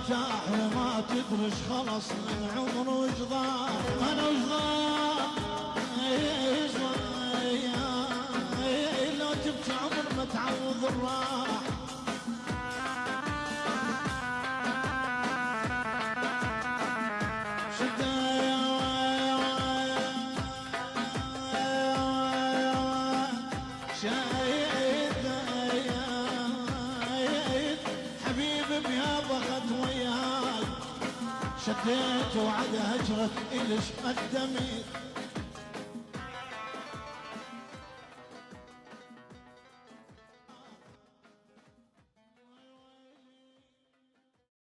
ارتاح وما تدرش خلص من عمر وجضاع انا وجضاع لو تبكي عمر ما تعوض الراح شديت وعد هجرت إلش قدمي